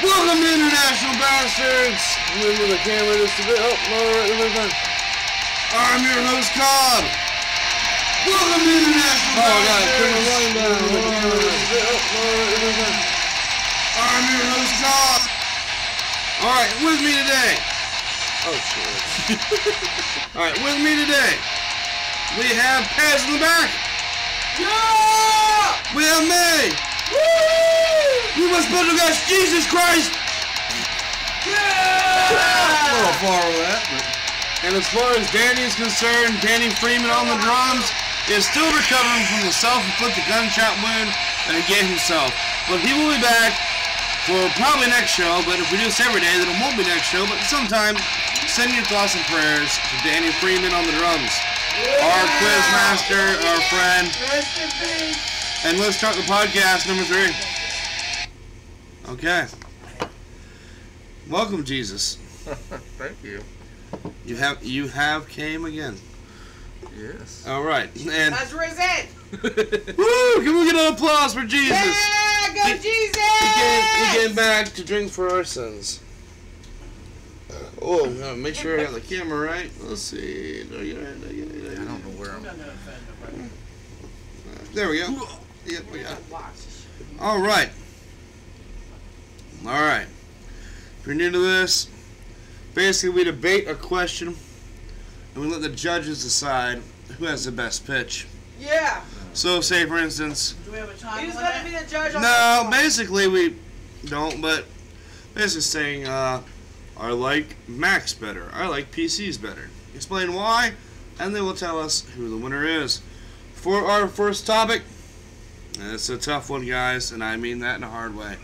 Welcome to International Bastards. Move the camera just a bit. Oh, lower it everything. I'm your host, Cobb. Welcome to International Bastards. Oh, God, turn the volume down. Move the camera just a bit. Oh, lower it everything. I'm your host, Cobb. All right, with me today. Oh, shit. All right, with me today, we have Pez in the back. Yeah! We have May. Woo! We must build against Jesus Christ. Yeah! A little far with that, but. And as far as Danny is concerned, Danny Freeman on the drums is still recovering from the self-inflicted gunshot wound that he gave himself. But he will be back for probably next show, but if we do this every day, then it won't be next show, but sometime send your thoughts and prayers to Danny Freeman on the drums. Yeah! Our quiz master, our friend. Rest in peace. And let's start the podcast, number 3. Okay. Welcome, Jesus. Thank you. You have came again. Yes. All right. And That's risen. woo! Can we get an applause for Jesus? Yeah, go Jesus! He came back to drink for our sins. Oh, gotta make sure I got the camera right. Let's see. I don't know where I'm. There we go. Yep, we got it. All right. All right. If you're new to this, basically we debate a question, and we let the judges decide who has the best pitch. Yeah. So, say for instance. Do we have a time He's limit? gonna be the judge on No, this one. basically we don't, but basically saying I like Macs better, I like PCs better. Explain why, and they will tell us who the winner is. For our first topic, and it's a tough one, guys, and I mean that in a hard way.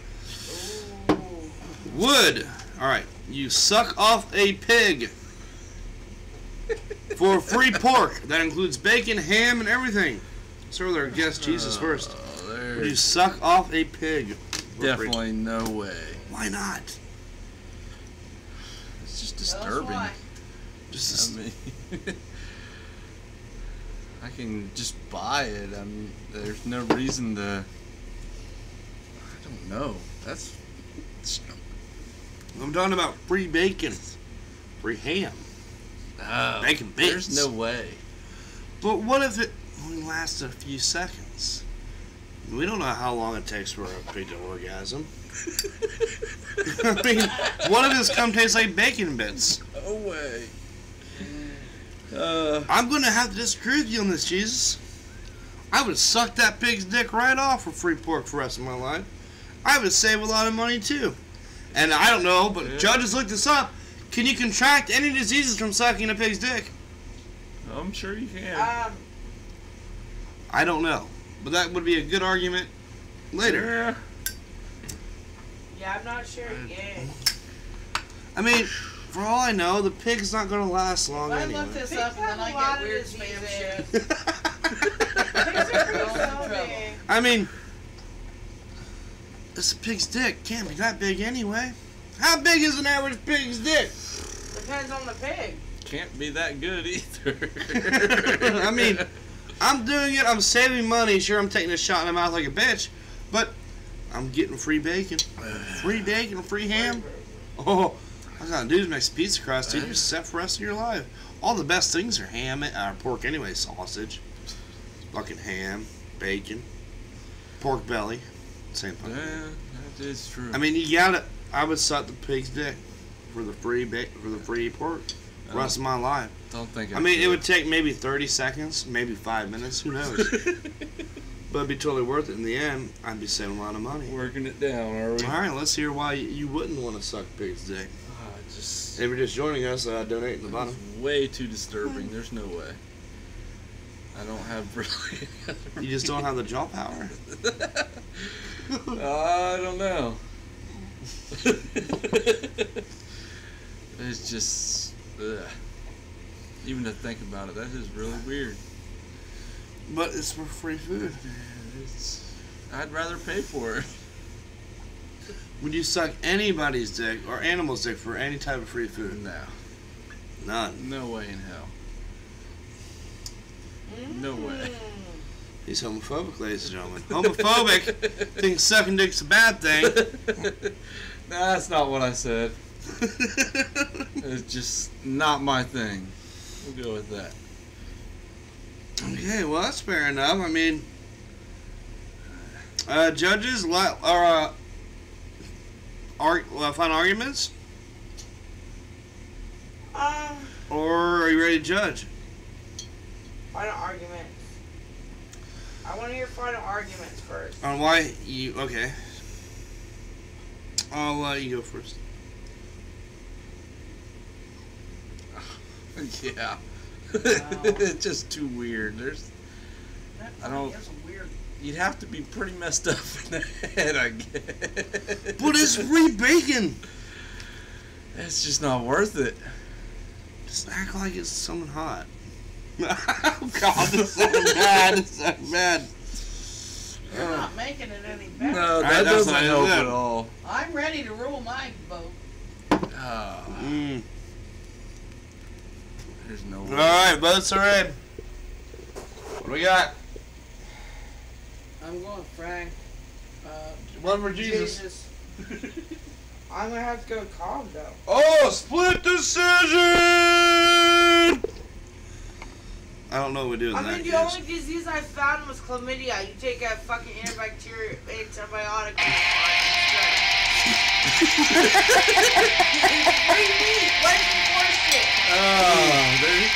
Would, alright, you suck off a pig for free pork that includes bacon, ham, and everything? Start with our guest Jesus first. Would you suck off a pig? Definitely no way. Why not? It's just Tell us disturbing. why. Just I mean, I can just buy it. I mean, there's no reason to. I don't know. That's. I'm talking about free bacon, free ham, bacon bits. There's no way. But what if it only lasts a few seconds? We don't know how long it takes for a pig to orgasm. I mean, what if this cum tastes like bacon bits? No way. I'm going to have to disagree with you on this, Jesus. I would suck that pig's dick right off for free pork for the rest of my life. I would save a lot of money, too. And I don't know, but judges looked this up. Can you contract any diseases from sucking a pig's dick? I'm sure you can. I don't know. But that would be a good argument later. Yeah, I'm not sure yet. I mean, for all I know, the pig's not going to last long I anyway. looked this Pigs up and then have a I lot get of weird spam diseases. shit. Pigs are pretty selby. I mean, it's a pig's dick. Can't be that big anyway. How big is an average pig's dick? Depends on the pig. Can't be that good either. I mean, I'm doing it. I'm saving money. Sure, I'm taking a shot in the mouth like a bitch, but I'm getting free bacon. Free bacon, free ham. Oh, all I gotta do is make some pizza crust, dude. You're set for the rest of your life. All the best things are ham, pork anyway, sausage, fucking ham, bacon, pork belly, same thing. Yeah, that is true. I mean, you gotta. I would suck the pig's dick for the free pork. The rest of my life. Don't think. I mean, it would take maybe 30 seconds, maybe 5 minutes. Who knows? But it'd be totally worth it in the end. I'd be saving a lot of money. Working it down, are we? All right, let's hear why you wouldn't want to suck pig's dick. Just. If you're just joining us, donate in the bottom. It's way too disturbing. There's no way. I don't have really. You just don't have the jaw power. I don't know. It's just. Ugh. Even to think about it, that is really weird. But it's for free food. I'd rather pay for it. Would you suck anybody's dick or animal's dick for any type of free food? No. None. No way in hell. No way. He's homophobic, ladies and gentlemen. Homophobic thinks sucking dick's a bad thing. That's not what I said. It's just not my thing. We'll go with that. Okay, well that's fair enough. I mean, judges, final arguments, or are you ready to judge? Final arguments. I want to hear final arguments first. On why you? Okay, I'll let you go first. Yeah. Wow. It's just too weird. I don't. That's weird. You'd have to be pretty messed up in the head, I guess. But it's free bacon. It's just not worth it. Just act like it's something hot. Oh God, this is so bad. It's so bad. You're not making it any better. No, that Alright, that's doesn't not help good. at all. I'm ready to rule my vote. There's no way. Alright, votes are in. What do we got? I'm going Frank. One for Jesus. I'm gonna have to go with Cobb though. Oh, split decision! I don't know what we do in I that mean, the case. only disease I found was chlamydia. You take a fucking antibacterial antibiotic.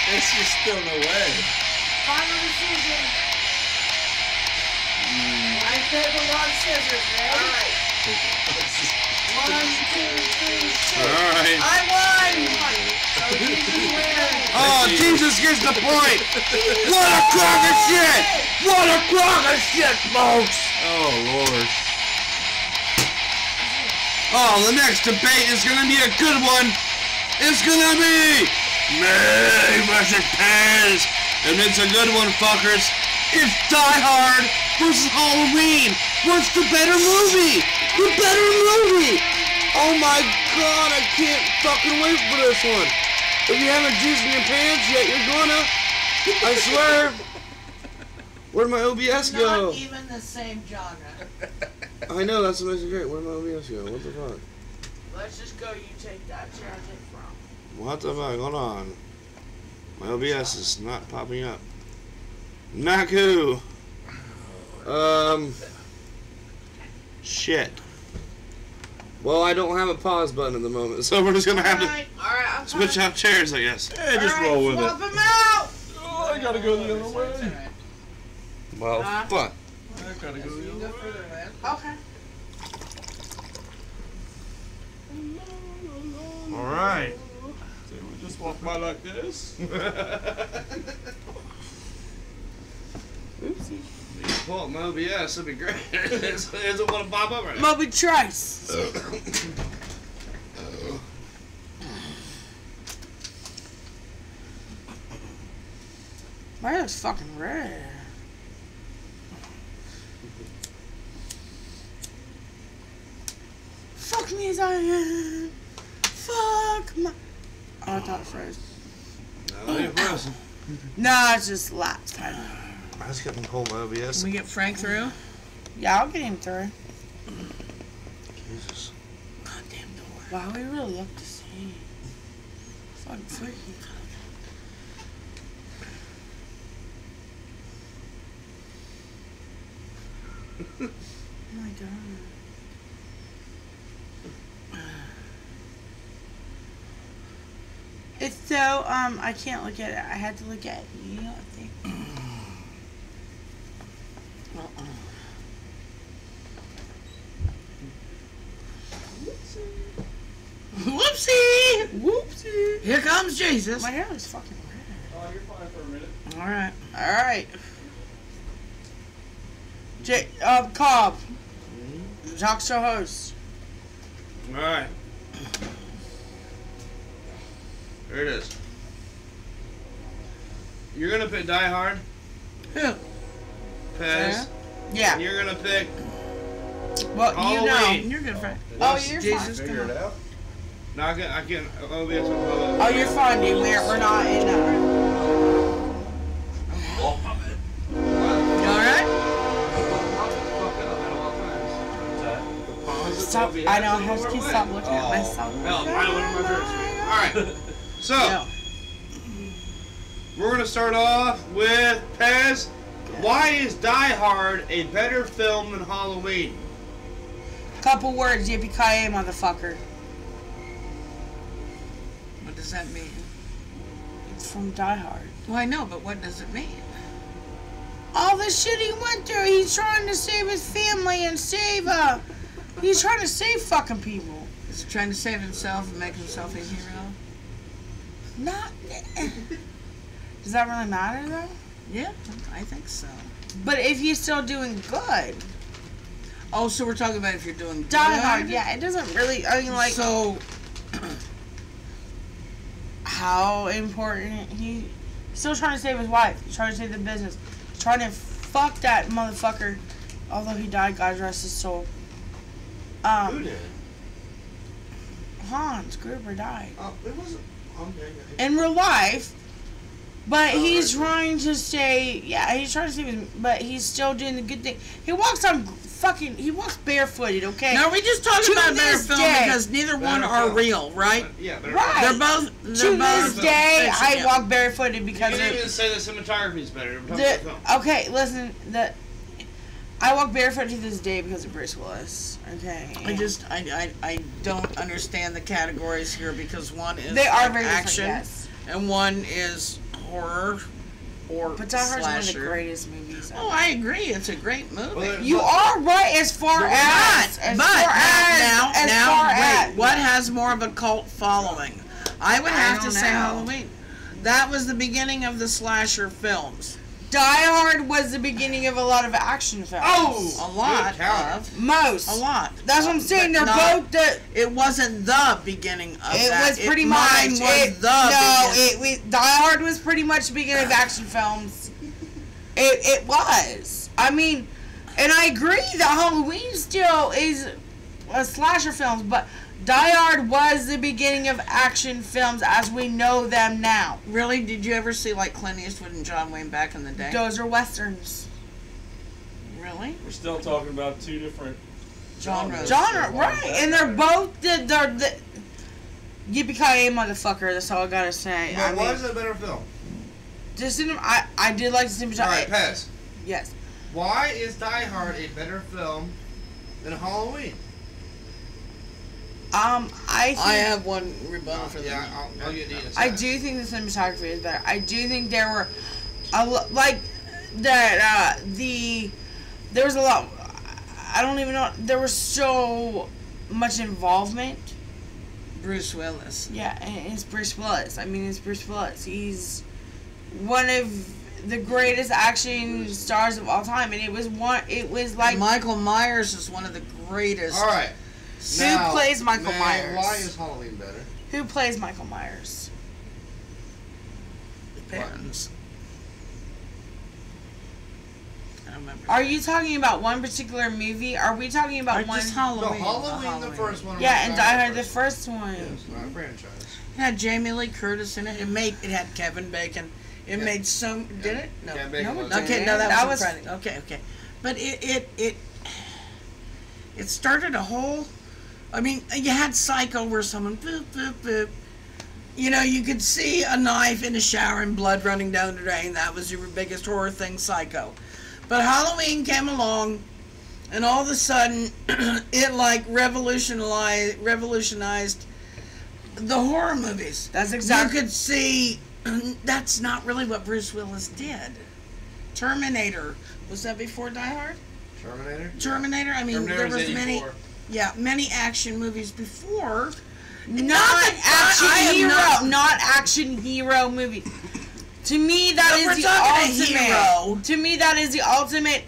There's just still no way. Final decision. I said the long scissors, man. Alright. 1, 2, 3, 6. Alright. I won! So Jesus wins. Oh, Jesus gets the point! What a crock of shit! What a crock of shit, folks! Oh, Lord. Oh, the next debate is gonna be a good one. It's gonna be May versus Pez. And it's a good one, fuckers. It's Die Hard versus Halloween. What's the better movie? The better movie! Oh my God, I can't fucking wait for this one. If you haven't juiced in your pants yet, you're gonna. I swear. Where'd my OBS go? Not even the same genre. I know, that's what makes it great. Where'd my OBS go? What the fuck? Let's just go. You take that chair I take from. What the fuck? Hold on. My OBS is not popping up. Naku! Shit. Well, I don't have a pause button at the moment, so we're just gonna have to Alright, switch out chairs, I guess. Hey, just roll with swap it. him out! Oh, I gotta go the other way. Well, fuck. I gotta go the other way. Okay. Alright. So we just walk by like this. Oopsie. Pull up my OBS, that'd be great. It doesn't want to pop up right now. Moby Trice. My hair's fucking red. Fuck me as I am. Fuck my. Oh, I thought it froze. No, you're frozen. Nah, it's just last time. I just couldn't pull my OBS. Can we get Frank through? Yeah, I'll get him through. Jesus. Goddamn door. Wow, we really love to see. Fucking freaky. Oh my God. It's so, I can't look at it. I had to look at you, I think. Whoopsie! Whoopsie! Here comes Jesus. My hair is fucking red. Oh, you're fine for a minute. Alright. Alright. Cobb. Talk show host. Alright. There it is. You're gonna pick Die Hard. Who? Pez. Yeah. And you're gonna pick. Well, you know. Halloween. You're good, friend. Yes, Oh, you're Jesus, fine. figure it out. No, I can't. OBS will Oh, you're fine, dude. We're not in. You alright? It's Stop. I know. I have to stop looking at myself. Hell, mine one of my favorites. All right. So, Yeah. we're going to start off with Pez. Why is Die Hard a better film than Halloween? Couple words, yippee-ki-yay, motherfucker. What does that mean? It's from Die Hard. Well, I know, but what does it mean? All the shit he went through, he's trying to save his family and save, he's trying to save fucking people. Is he trying to save himself and make himself a hero? Not. Does that really matter, though? Yeah, I think so. But if he's still doing good. Oh, so we're talking about if you're doing good? Die Hard, yeah, it doesn't really, I mean, like. So, how important he's still trying to save his wife. He's trying to save the business. He's trying to fuck that motherfucker. Although he died, God rest his soul. Who did? Hans Gruber died. Oh, it wasn't. Okay. In real life. But he's trying to stay, he's trying to save his, but he's still doing the good thing. He walks barefooted, okay? now are we just talking about better film because neither one are real, right? Yeah, better Right. They're both. To this day, I fiction, walk barefooted because You of didn't even say the cinematography is better. We're talking about film. okay, listen, I walk barefoot to this day because of Bruce Willis. Okay. I don't understand the categories here because one is They are like very action different, yes. and one is horror or But Die Hard's one of the slasher. greatest movies ever. Oh, I agree. It's a great movie. Well, You are right as far as what has more of a cult following? I would have to say Halloween. That was the beginning of the slasher films. Die Hard was the beginning of a lot of action films. A lot of. Most. A lot. That's what I'm saying. But They're both the. It wasn't the beginning of It that. was pretty Mine much. was Die Hard was pretty much the beginning of action films. It was. I mean, and I agree that Halloween still is a slasher films, but Die Hard was the beginning of action films as we know them now. Really? Did you ever see like Clint Eastwood and John Wayne back in the day? Those are westerns. Really? We're still talking about two different Genres. Genre, right? And they're both the yippee-ki-yay motherfucker. That's all I gotta say. But why is it a better film? I did like the cinematography. Alright, Pez. Yes. Why is Die Hard a better film than Halloween? I have one rebuttal for that. Yeah, I'll get Nina. I do think the cinematography is better. I do think there were there was a lot. I don't even know. There was so much involvement. Bruce Willis. Yeah, and it's Bruce Willis. I mean, it's Bruce Willis. He's one of the greatest action stars of all time, and it was like Michael Myers is one of the greatest. All right. Who plays Michael Myers? Why is Halloween better? Who plays Michael Myers? Depends. I don't remember. Are you talking about one particular movie? Are we talking about one? Just No, Halloween. Halloween, the first one. Yeah, and Die Hard, the first one. Yeah, it's not a franchise. It had Jamie Lee Curtis in it. It had Kevin Bacon. It made some. Did it? No. Yeah, Bacon No, was it Okay, didn't. no, that That was was- Friday. Okay. But it started a whole. I mean, you had Psycho where someone boop boop boop. You know, you could see a knife in a shower and blood running down the drain. That was your biggest horror thing, Psycho. But Halloween came along, and all of a sudden, it like revolutionized the horror movies. That's exactly. You could see that's not really what Bruce Willis did. Terminator, was that before Die Hard? Terminator. I mean, there was many. Yeah, many action movies before. Not action hero movie. To me, that But is we're the talking a ultimate. hero. To me, that is the ultimate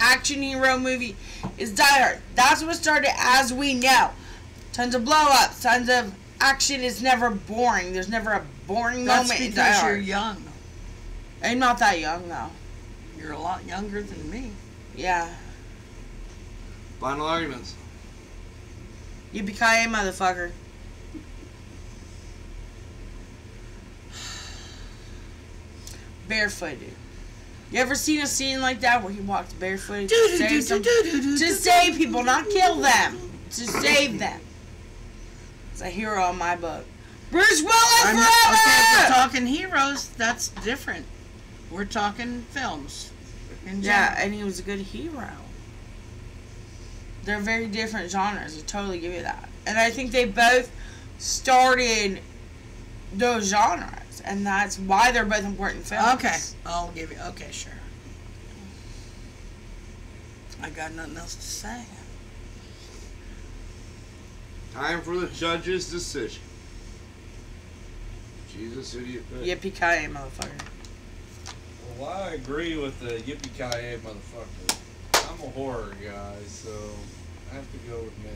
action hero movie. Is Die Hard. That's what started as we know. Tons of blow ups, tons of action. Is never boring. There's never a boring That's moment in Die because you're Hard. young. I'm not that young though. You're a lot younger than me. Yeah. Final arguments. Yippee-ki-yay, motherfucker. Barefooted. You ever seen a scene like that where he walks barefooted to save people, not kill them? to save them. It's a hero in my book. Bruce Willis Okay, if forever! we're talking heroes, that's different. We're talking films. In Yeah, general. and he was a good hero. They're very different genres. I totally give you that. And I think they both started those genres, and that's why they're both important films. Okay, I'll give you. Okay, sure. I got nothing else to say. Time for the judge's decision. Jesus, who do you pick? Yippee-ki-yay, motherfucker. Well, I agree with the yippee-ki-yay motherfucker. I'm a horror guy, so I have to go with May.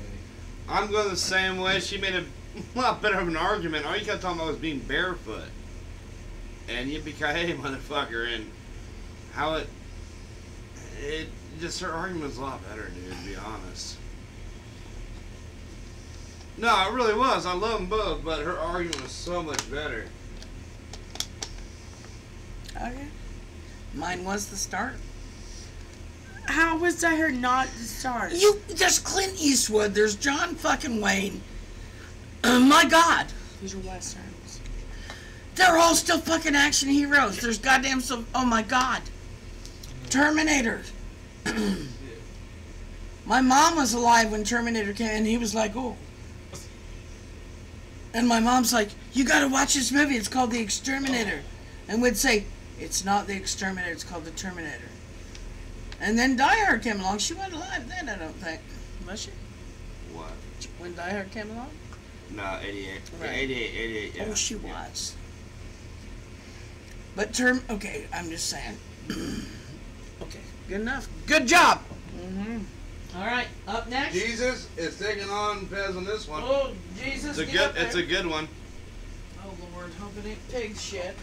I'm going the same way. She made a lot better of an argument. All you kept talking about was being barefoot. And yippee-ki-yay, motherfucker. And how it just her argument was a lot better, dude, to be honest. No, it really was. I love them both, but her argument was so much better. Okay. Mine was the start. How was I heard not to start? There's Clint Eastwood. There's John fucking Wayne. My God, These are westerns. they're all still fucking action heroes. There's goddamn some. Oh my God, Terminator. My mom was alive when Terminator came, and he was like, "Oh." And my mom's like, "You gotta watch this movie. It's called The Exterminator," and would say, "It's not The Exterminator. It's called The Terminator." And then Die Hard came along. She wasn't alive then, I don't think. Was she? What? When Die Hard came along? No, 88. Right. 88, yeah. Oh, she Yeah. was. But okay, I'm just saying. Okay, good enough. Good job. Mm-hmm. All right, up next. Jesus is taking on Pez on this one. Oh, Jesus. It's a get up good. It's there. a good one. Oh, Lord, hope it ain't pig shit.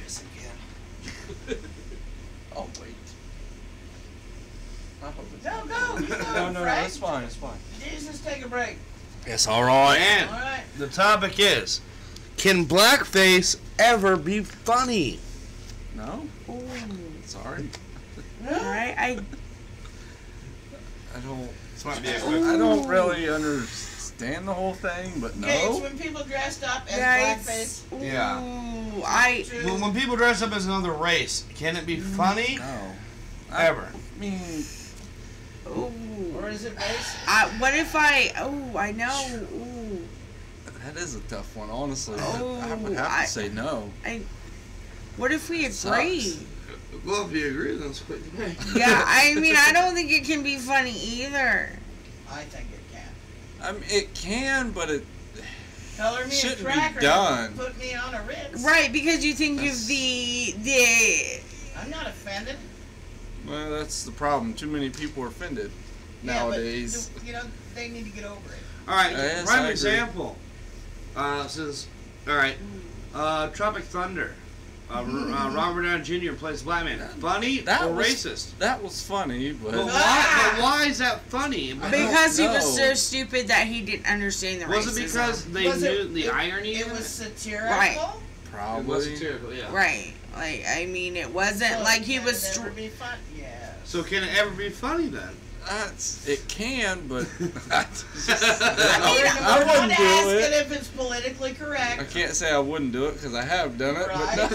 Oh, wait. I hope it's No, go. You go, No, no, Frank. it's fine, it's fine. Jesus, take a break. Yes, all right. And All right. the topic is: can blackface ever be funny? No? Ooh. Sorry. Alright, I I don't. This might be a I quick. don't really understand the whole thing, but Okay, it's no. when people dressed up as guys. blackface. Yeah. Ooh, I When people dress up as another race, can it be funny? No. Ever? I mean, ooh. Or is it basic? What if I know. Ooh. that is a tough one, honestly. Oh, I would have I- to say no. What if we Sucks. agree? Well, if you agree, then split the pay. Yeah, I mean, I don't think it can be funny either. I think it can. I mean, it can, but it Color me a shouldn't be tracker. done. Put me on a Ritz. Right, because you think of That's- the I'm not offended. Well, that's the problem. Too many people are offended nowadays. Yeah, but, you know, they need to get over it. All right, Yes, prime I agree. example. Says, all right, Tropic Thunder. Robert Downey Jr. plays Black Man. Funny that or was- racist? That was funny, But but why is that funny? because he was know. so stupid that he didn't understand the Was racism. it because they Was knew it- the irony It of was it? satirical. Right. It was probably. satirical, yeah. Right, like I mean, it wasn't So like he can was. it ever be fun? Yeah. So can it ever be funny then? It can, but I mean, I we're wouldn't not do asking it. if it's politically correct. I can't say I wouldn't do it because I have done it, Right. but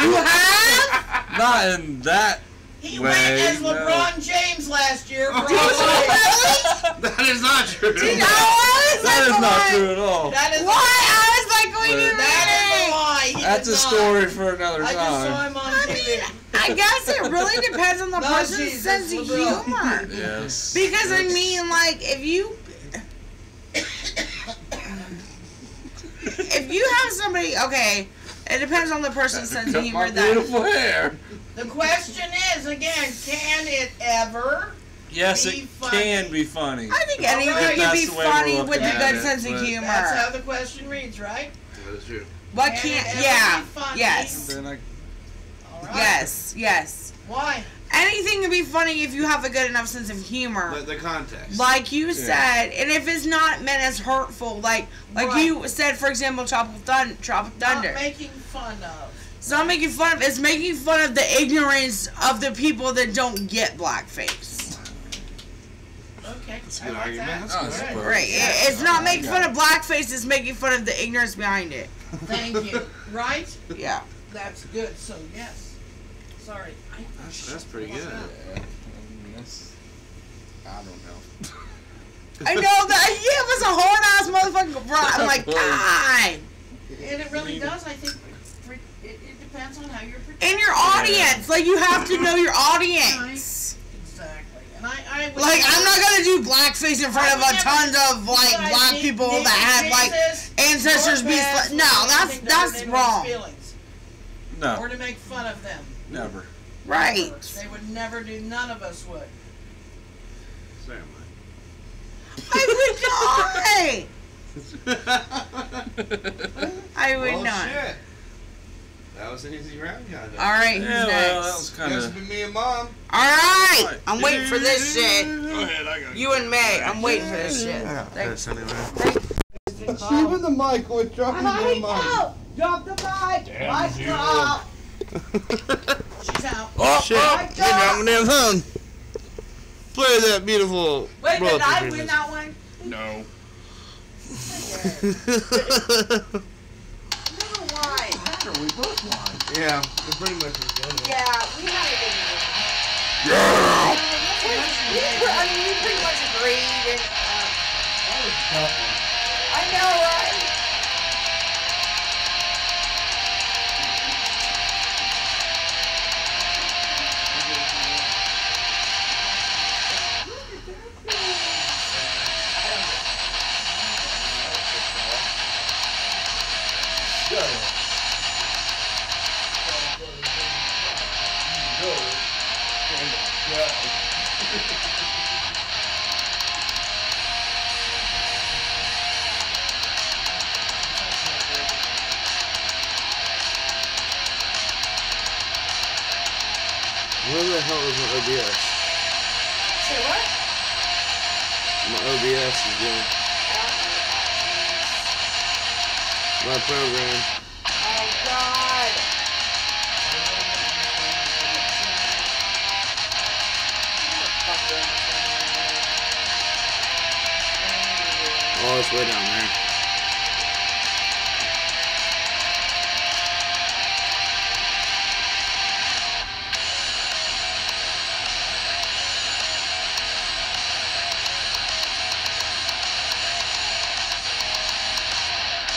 You no, have? not in that. He Way, went as no. LeBron James last year. For all Did you the- really? That is not true. Did I was That is like, not what? true at all. That is Why? I was like, wait a That is a minute. lie. He That's did a not. story for another I just saw time. him on I TV. mean, I guess it really depends on the No, person's Jesus, sense of LeBron. humor. Yes. Because I That's- mean, like, if you have somebody, okay, it depends on the person's sense of Cut humor. my That beautiful hair. The question is again: can it ever? Yes, Be it funny. can be funny. I think anything Alright. can be That's the way we're funny looking with a at good it, sense of but- humor. That's how the question reads, right? That is true. What Can can't? it ever Yeah. be funny? Yes. Then I All right. Yes. Why? Anything can be funny if you have a good enough sense of humor. The context. Like you said, and if it's not meant as hurtful, like Right. you said, for example, Tropic Thunder. Not making fun of. It's not making fun of. It's making fun of the ignorance of the people that don't get blackface. Okay. That's a good argument. That's good. Right. It's not making fun of blackface, it's making fun of the ignorance behind it. Thank you. Right? Yeah. That's good. So, yes. Sorry. That's pretty good. Yeah. I don't know. I know that he was a hard ass motherfucker. Bro, I'm like, God. And it really does. I think it depends on how you're portrayed. And your audience, like you have to know your audience. Exactly. And I would Like I'm not gonna do blackface in front of a tons of like black people that have like ancestors be. No, that's wrong. Feelings, No, or to make fun of them. never. Right. They would never do. None of us would. I would not. I would not. Shit. That was an easy round, kind of. All right, who's Yeah, next? well, that was kind That's of. been me and Mom. All right, I'm waiting for this shit. Go ahead, I got You and May, I'm waiting for this shit. this anyway. Keeping the mic with dropping the mic. Drop the mic. Damn Mic you. drop. She's out. Oh shit! My You're dropping that phone. Play that beautiful. Wait, did royalty I free win music. that one? No. Never mind. We both won. Yeah, it pretty much was good. Yeah, we had a good one. Yeah. We pretty much agreed. And, That was a tough one. I know, right? Where the hell is my OBS? Say what? My OBS is doing. My program. Oh, God. Oh, it's way down there.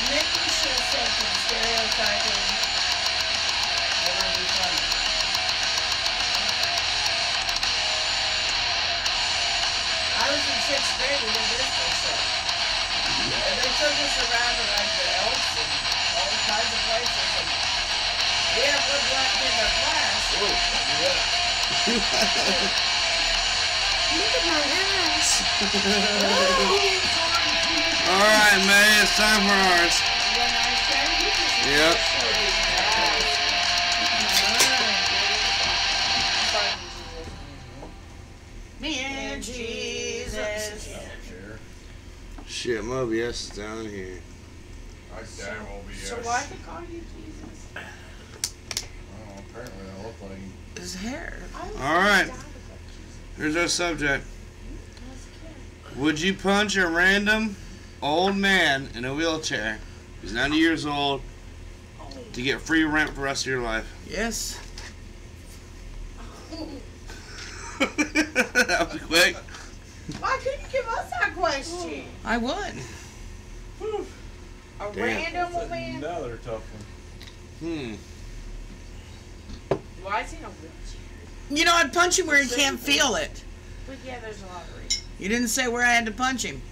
Maybe we should have said some stereotyping. That would be funny. I was in 6th grade when we did this show. And they took us around to like the Elks and all kinds of places. And we had one black kid in our class. Look at my ass. Alright, May, it's time for ours. You got a nice day? Yep. Me and Jesus. Shit, my OBS is down here. I damn OBS. So why they call you Jesus? Oh, apparently I look like. His hair. Alright. Here's our subject. Would you punch a random old man in a wheelchair who's 90 years old to get free rent for the rest of your life? Yes. That was quick. Why couldn't you give us that question? I would. A Damn. random old man? Another tough one. Why is he in a wheelchair? You know, I'd punch him where he can't feel it. But yeah, there's a lot of reasons. You didn't say where I had to punch him.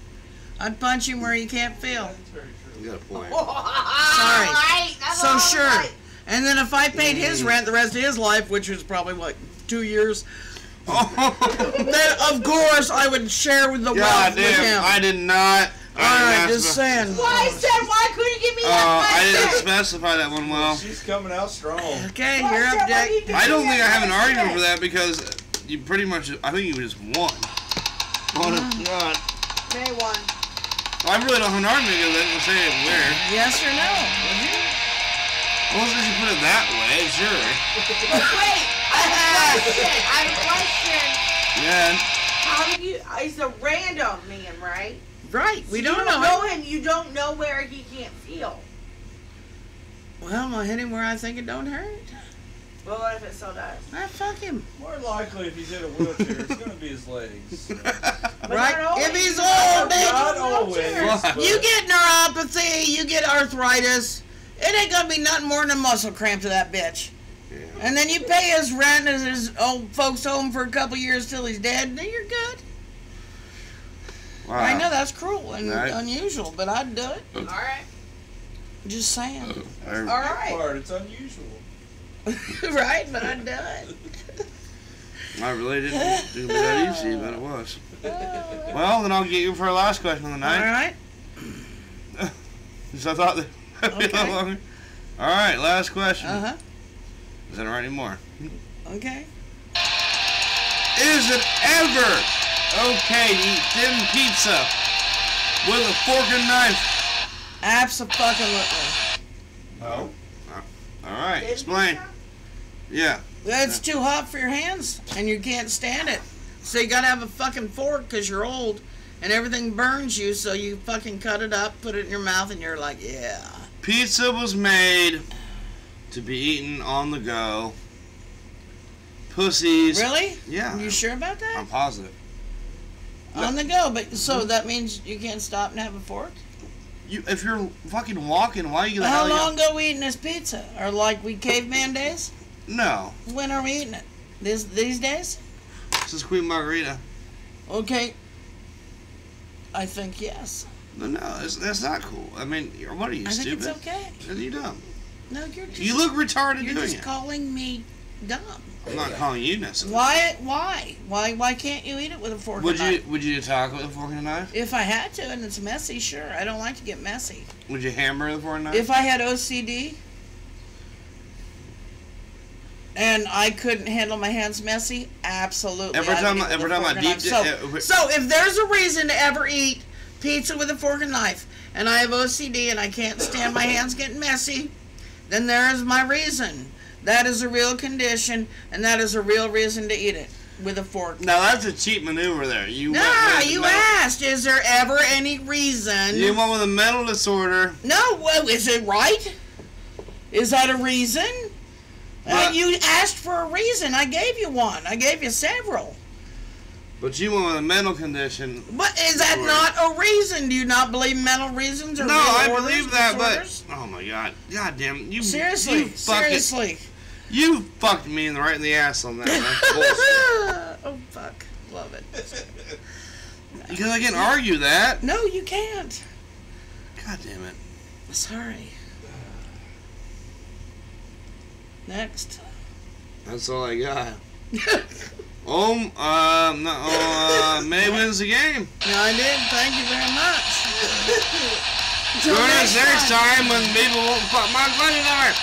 I'd punch him where he can't feel. That's very true. You got a point. Sorry. Right, that's So all sure. right. And then if I paid his rent the rest of his life, which was probably what, 2 years, then of course I would share with the God wealth with damn, him. I did not. Alright, just saying. Why said why couldn't you give me that I didn't question? specify that one well. She's coming out strong. Okay, Why you're said, up, why Jack. you give I me don't think I that have an question? argument for that because you pretty much, I think you just won. Oh, God. May one. I really don't have an argument because I didn't say it where. Yes or no? Would you? Well, since you put it that way, sure. Wait, I have a question. I have a question. Yeah. How do you? He's a random man, right? Right. We So don't you know him. You don't know where he can't feel. Well, I'll hit him where I think it don't hurt. Well, what if it still does? I fuck him. More likely, if he's in a wheelchair, it's going to be his legs. So. But Right? not always. If he's old, Not then always. but- you get neuropathy, you get arthritis. It ain't gonna be nothing more than a muscle cramp to that bitch. Yeah. And then you pay his rent at his old folks' home for a couple years till he's dead, and then you're good. Wow. I know that's cruel and Right. unusual, but I'd do it. All right. Just saying. All That right. part, it's unusual. Right? But I'd do it. I really didn't do that easy, but it was. Well, then I'll get you for our last question of the All night. right. So I thought that would be a lot Okay. longer. All right, last question. Uh huh. Is that all right anymore? Okay. Is it ever okay to eat thin pizza with a fork and knife? Abso-fucking-lutely. No. All right, explain. Yeah. It's too hot for your hands, and you can't stand it. So you gotta have a fucking fork because you're old, and everything burns you. So you fucking cut it up, put it in your mouth, and you're like, yeah. Pizza was made to be eaten on the go. Pussies. Really? Yeah. You sure about that? I'm positive. On the go, but so that means you can't stop and have a fork? If you're fucking walking, why are you? How long ago we eating this pizza? Or like we caveman days? No. When are we eating it? These days? This is Queen Margarita. Okay. I think yes. No, that's not cool. I mean, what are you, I think stupid? it's okay. Are you dumb? No, you're just, You look retarded you're doing just it. calling me dumb. I'm not calling you necessarily. Why can't you eat it with a fork Would and you knife? Would you taco with a fork and a knife? If I had to and it's messy, sure. I don't like to get messy. Would you hammer with a fork and knife? If I had OCD and I couldn't handle my hands messy, absolutely. Every I time would eat I with a fork and deep knife. So if there's a reason to ever eat pizza with a fork and knife, and I have OCD and I can't stand my hands getting messy, then there is my reason. That is a real condition, and that is a real reason to eat it with a fork. Now that's a cheap maneuver there. You went Nah, with you mental- asked, is there ever any reason? You went with a mental disorder. No, well, is it right? Is that a reason? You asked for a reason. I gave you one. I gave you several. But you went with a mental condition. But is that not a reason? Do you not believe mental reasons are No, real I orders, believe that, disorders? but oh my god, god damn, you Seriously, you seriously. You fucked me right in the ass on that. That's bullshit. Oh, fuck. Love it. Because I can't argue that. No, you can't. God damn it. Sorry. Next. That's all I got. May wins the game. No, I did. Thank you very much. Join us next time when people won't fuck my question number.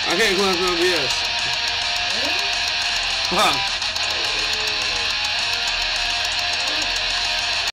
I can't go on BS. Come on.